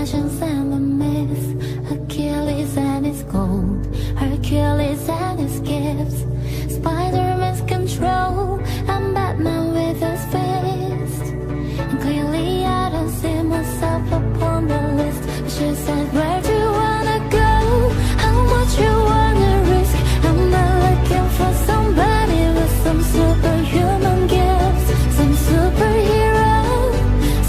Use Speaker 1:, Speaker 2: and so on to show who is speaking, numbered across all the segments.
Speaker 1: legends and the myths, Achilles and his gold, Hercules and his gifts, Spider-Man's control, and Batman with his fist. And clearly I don't see myself upon the list. But she said, where do you wanna go? How much you wanna risk? I'm not looking for somebody with some superhuman gifts, some superhero,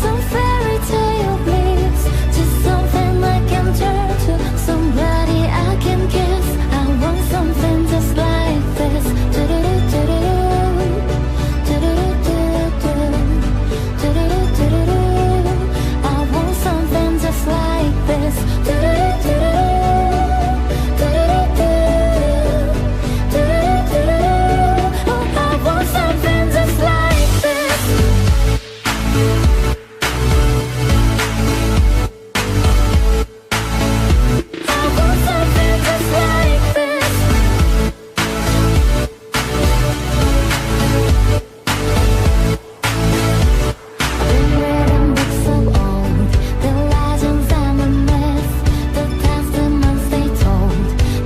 Speaker 1: some fairy tale bliss, just something I can turn to, somebody I can kiss. I want something just like this. I want something just like this. I want something just like this. I want something just like this. I've been reading books of old, the legends and the myths, the testaments they told,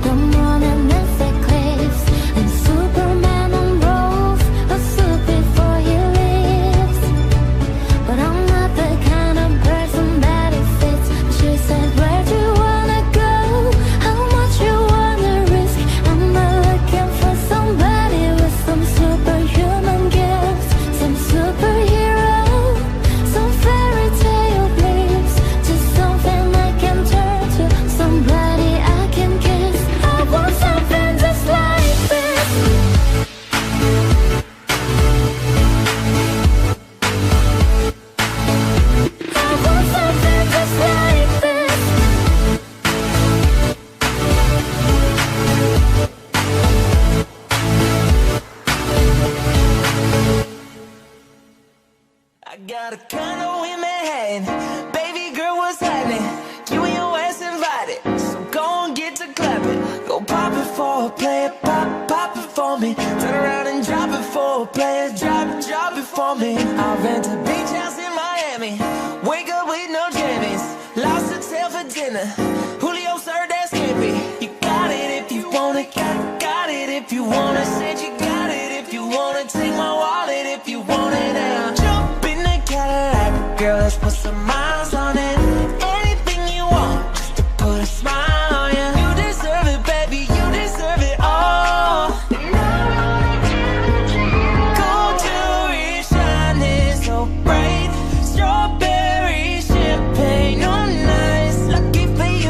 Speaker 1: the moon and its eclipse, and Superman unrolls a suit before he leaves. But I'm not the kind of person that it fits. But she said, where do you wanna go? How much you wanna risk? I'm not looking for somebody with some superhuman gifts, some superhero, some fairy tale bliss, just something I can turn to, somebody I can kiss. I want something just like this. I want something just like this.
Speaker 2: I got a condo in Manhattan. Baby girl, what's happening? You and your ass invited, so go and get to clapping. Go pop it for a player, pop it for me. Turn around and drop it for a player, drop it for me. I'll rent a beach house in Miami. Wake up with no jammies. Lost hotel for dinner. Julio served that scampi. You got it if you want it, got it if you want it. Said you got it if you want it. Take my wallet if you want it. And I'll jump in the Cadillac, girl, let's put some miles on it. Anything you want, just to put a smile on you. You deserve it, baby, you deserve it all. Gold jewelry shining so bright, strawberry champagne on ice. Lucky for you,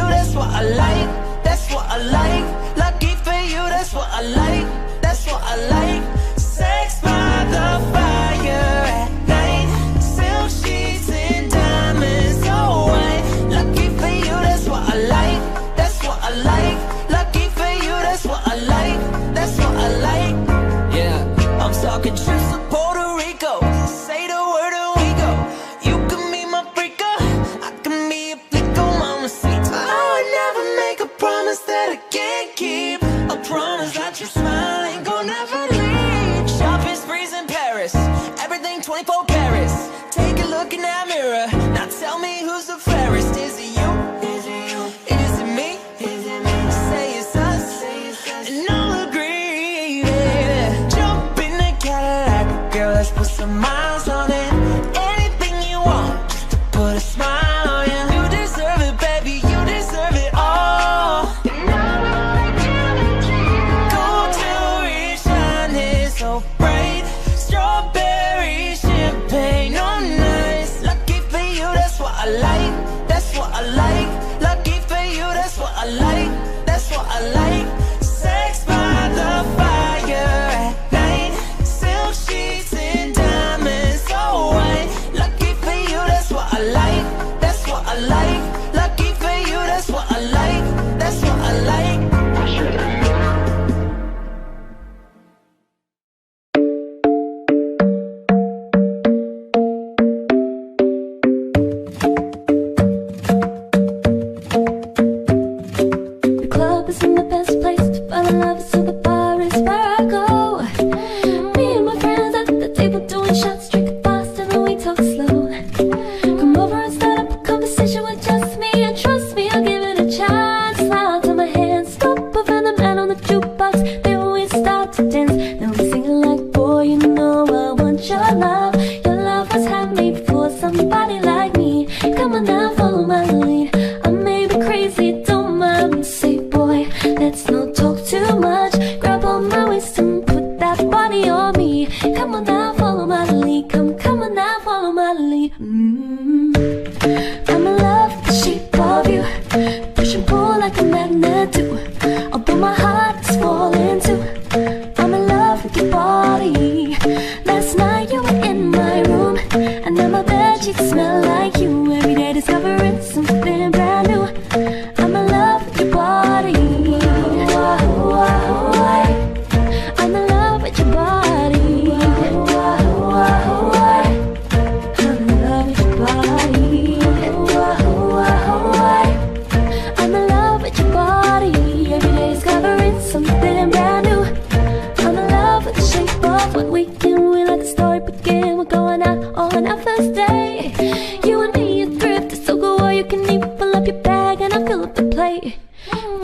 Speaker 1: bag and I fill up the plate.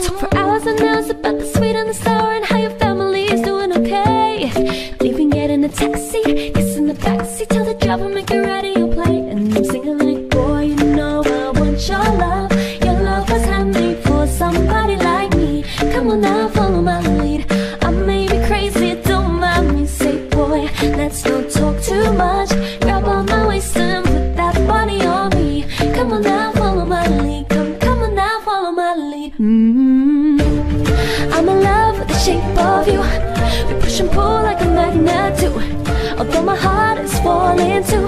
Speaker 1: Talk for hours and hours about the sweet and the sour and how your family is doing okay. Leaving, get in a taxi, kiss in the backseat, tell the driver make it radio play. And I'm singing like, boy, you know I want your love. Your love was handmade for somebody like me. Come on now, follow my lead. I may be crazy, don't mind me. Say, boy, let's not talk too much. Grab on my waist and put that body on me. Come on now, follow my lead. Come on now, follow my lead. I'm in love with the shape of you. We push and pull like a magnet do. Although my heart is falling too,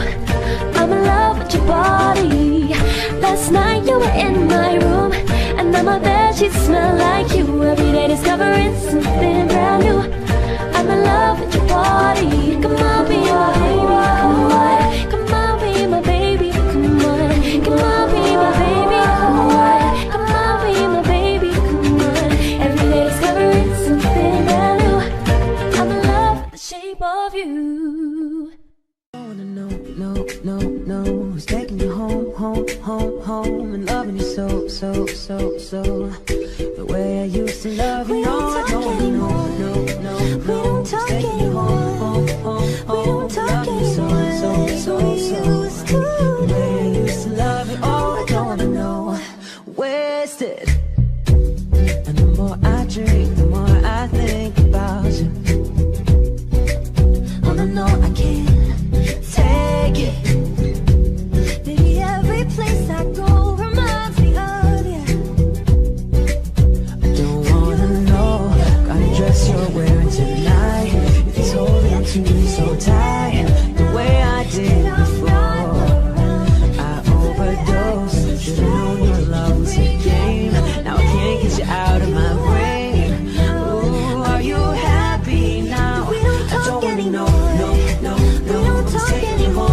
Speaker 1: I'm in love with your body. Last night you were in my room, and now my bedsheets smell like you. Every day discovering something brand new. I'm in love with your body. Come on, be my baby, come on. Come on, be my baby, come on. Come on, be my baby, come on. Come on, be my baby, come on. Every day discovering something brand new. I'm in love with the shape of you.
Speaker 2: I wanna know, no, who's taking you home, home, and loving you so. The way I used to love you, no, I don't wanna know, no, who's taking you home, loving you so. The way I used to love you, oh, I don't wanna know, wasted. And the more I drink, the more I think about you. Oh no, I can't take it.
Speaker 1: Baby, every place I go reminds me of you.
Speaker 2: I don't wanna know, got a dress you're wearing tonight. It's holding to me so tight, the way I did before. I overdosed, should've known your love was a game. Now I can't get you out of my brain. Ooh, are you happy now?
Speaker 1: We don't
Speaker 2: I
Speaker 1: talk
Speaker 2: don't wanna know,
Speaker 1: anymore.
Speaker 2: no,
Speaker 1: We don't
Speaker 2: who's
Speaker 1: talk
Speaker 2: taking you
Speaker 1: anymore.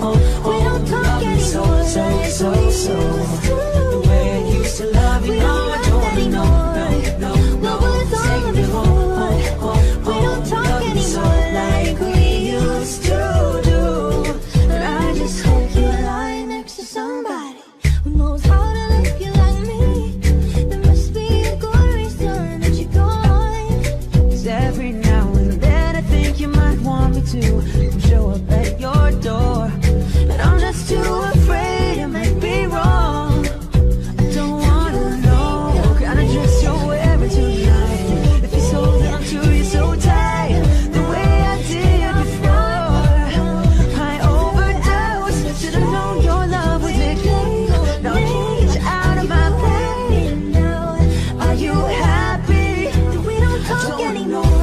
Speaker 2: home,
Speaker 1: We don't talk
Speaker 2: loving you so.
Speaker 1: anymore.
Speaker 2: The way I used to love you,
Speaker 1: We
Speaker 2: no,
Speaker 1: don't
Speaker 2: I
Speaker 1: love
Speaker 2: don't wanna know,
Speaker 1: anymore.
Speaker 2: no,
Speaker 1: What was all
Speaker 2: taking
Speaker 1: of
Speaker 2: you
Speaker 1: it
Speaker 2: home,
Speaker 1: for? We don't talk
Speaker 2: loving you so
Speaker 1: anymore
Speaker 2: like we used to do.
Speaker 1: But I just hope you're lying next to somebody who knows how to love you like me. There must be a good reason that you're gone.
Speaker 2: 'Cause every now and then I think you might want me to show up at your door, and I'm just too afraid it might be wrong. I don't wanna know, kind of dress you're wearing tonight. If you're so down to you so tight, the way I did before. I overdosed, should've known your love was a game. Now I can't get you out of my brain. Are you happy?
Speaker 1: We don't talk anymore.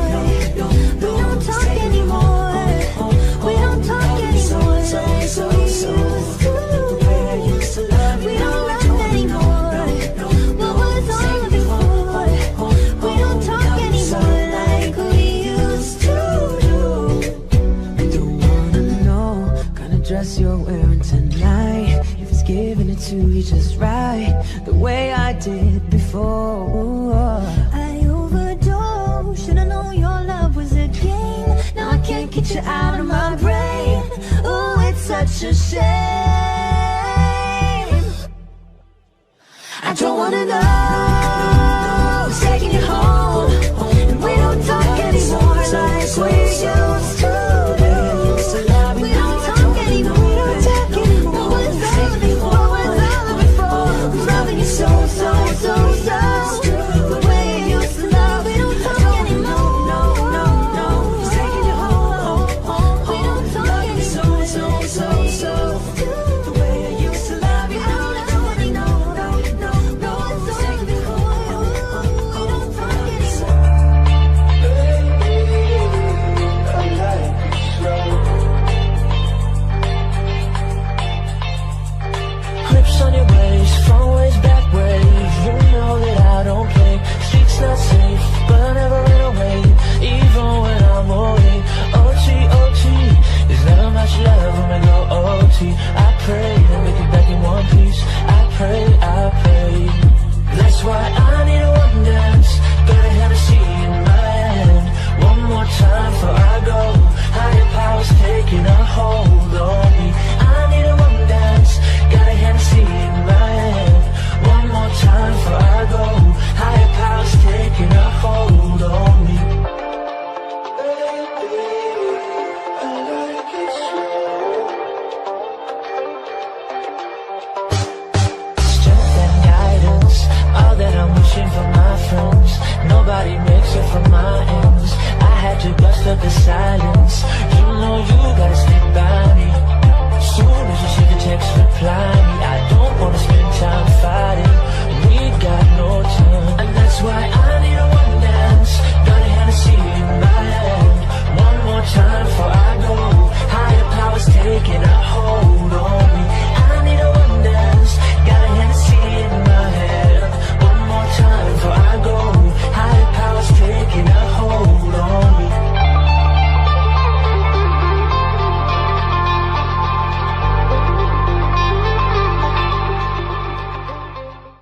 Speaker 1: We don't talk anymore. We don't talk anymore.
Speaker 2: The way I used to love you,
Speaker 1: We don't
Speaker 2: no, I
Speaker 1: love anymore. What was all of it for? We don't talk anymore like we used to do.
Speaker 2: I don't wanna know, kind of dress you're wearing tonight. If it's giving it to you just right, the way I did before.
Speaker 1: I overdosed. Should've known your love was a game. Now I can't get you out of my brain. Oh, it's such a shame. I don't wanna know who's taking you home, and we don't talk anymore like we used to do. We don't talk anymore. We don't talk anymore. What was all of it for? What was all of it for? I'm loving you so. The way you used to love. We don't talk anymore.
Speaker 2: Who's taking you home,
Speaker 1: We don't talk anymore.
Speaker 2: the way I used to love you, no, I don't wanna know, no,
Speaker 1: What's
Speaker 2: who's
Speaker 1: all
Speaker 2: taking
Speaker 1: of
Speaker 2: you
Speaker 1: it for?
Speaker 2: home,
Speaker 1: We don't talk anymore.
Speaker 3: Grips on your waist, front ways, back ways. You know that I don't play. Streets not safe, but I never ran away. Even when I'm away. OT, there's never much love when we go OT. I pray to make it back in one piece. I pray. That's why I need a one dance. Gotta have a seat in my hand. One more time before I go. Higher powers taking a hold on me. I need a one dance. Gotta have a seat in my hand. One more attention from my friends. Nobody makes it from my ends. I had to bust up the silence. You know you gotta stick by me. Soon as you see the text, reply me. I don't wanna spend time fighting.